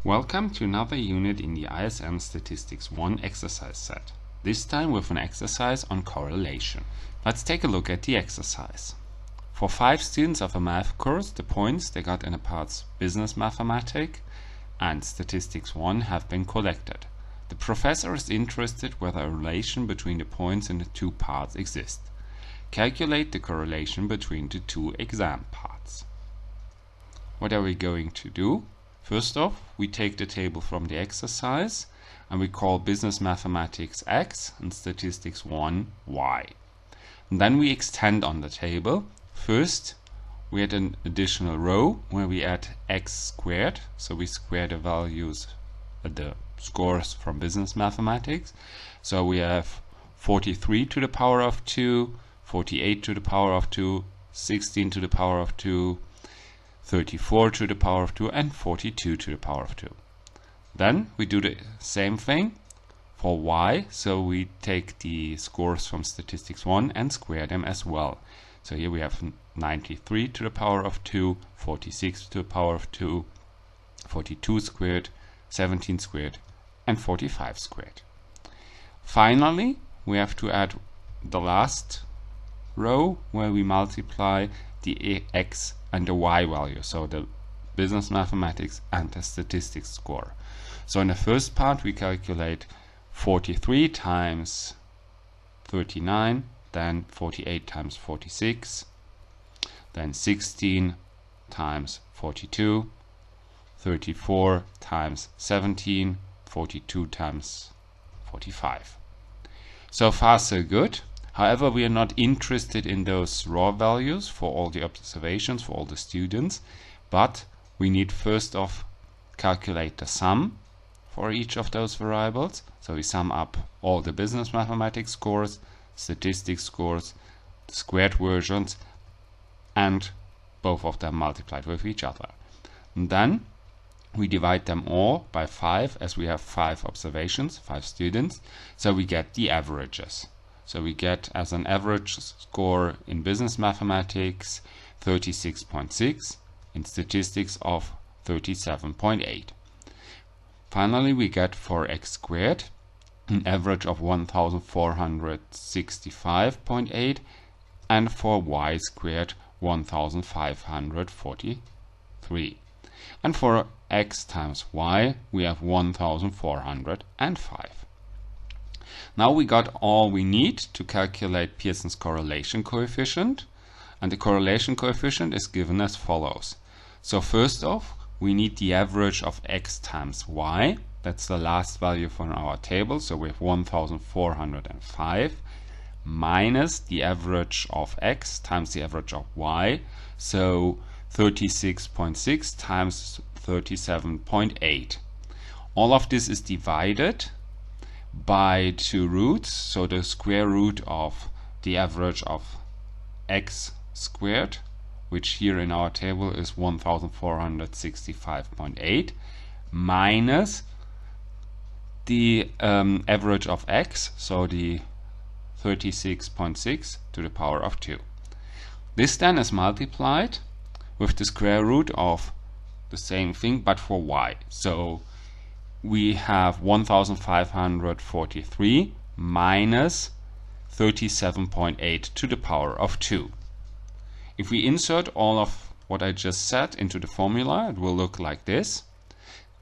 Welcome to another unit in the ISM Statistics 1 exercise set, this time with an exercise on correlation. Let's take a look at the exercise. For 5 students of a math course, the points they got in the parts Business Mathematics and Statistics 1 have been collected. The professor is interested whether a relation between the points in the two parts exists. Calculate the correlation between the two exam parts. What are we going to do? First off, we take the table from the exercise and we call Business Mathematics X and Statistics 1 Y. And then we extend on the table. First, we add an additional row where we add x squared, so we square the values, the scores from Business Mathematics. So we have 43 to the power of 2, 48 to the power of 2, 16 to the power of 2, 34 to the power of 2 and 42 to the power of 2. Then we do the same thing for y, so we take the scores from Statistics 1 and square them as well. So here we have 93 to the power of 2, 46 to the power of 2, 42 squared, 17 squared and 45 squared. Finally, we have to add the last row where we multiply the x and the y value, so the Business Mathematics and the Statistics score. So in the first part we calculate 43 times 39, then 48 times 46, then 16 times 42, 34 times 17, 42 times 45. So far so good. However, we are not interested in those raw values for all the observations for all the students, but we need first off calculate the sum for each of those variables. So we sum up all the Business Mathematics scores, statistics scores, the squared versions, and both of them multiplied with each other. And then we divide them all by 5, as we have 5 observations, 5 students, so we get the averages. So we get as an average score in Business Mathematics 36.6, in Statistics of 37.8. Finally, we get for x squared an average of 1465.8 and for y squared 1543. And for x times y we have 1405. Now we got all we need to calculate Pearson's correlation coefficient, and the correlation coefficient is given as follows. So first off, we need the average of x times y. That's the last value from our table, so we have 1405 minus the average of x times the average of y, so 36.6 times 37.8. All of this is divided by 2 roots, so the square root of the average of x squared, which here in our table is 1465.8, minus the average of x, so the 36.6 to the power of 2. This then is multiplied with the square root of the same thing but for y. So we have 1543 minus 37.8 to the power of 2. If we insert all of what I just said into the formula, it will look like this.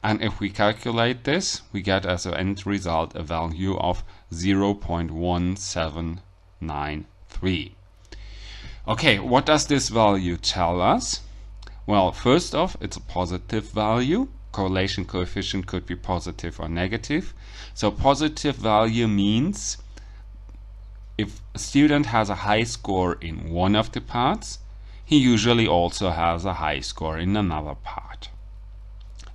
And if we calculate this, we get as an end result a value of 0.1793. Okay, what does this value tell us? Well, first off, it's a positive value. Correlation coefficient could be positive or negative. So positive value means if a student has a high score in one of the parts, he usually also has a high score in another part.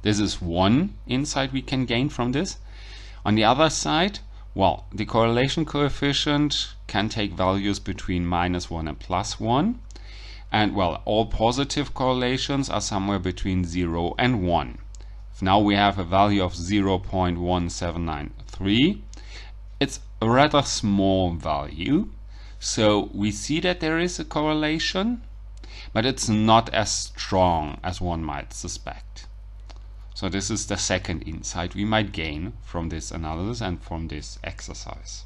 This is one insight we can gain from this. On the other side, well, the correlation coefficient can take values between -1 and +1. And well, all positive correlations are somewhere between 0 and 1. Now we have a value of 0.1793. It's a rather small value, so we see that there is a correlation, but it's not as strong as one might suspect. So this is the second insight we might gain from this analysis and from this exercise.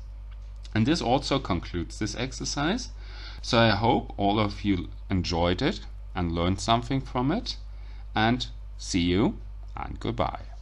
And this also concludes this exercise. So I hope all of you enjoyed it and learned something from it. And see you and goodbye.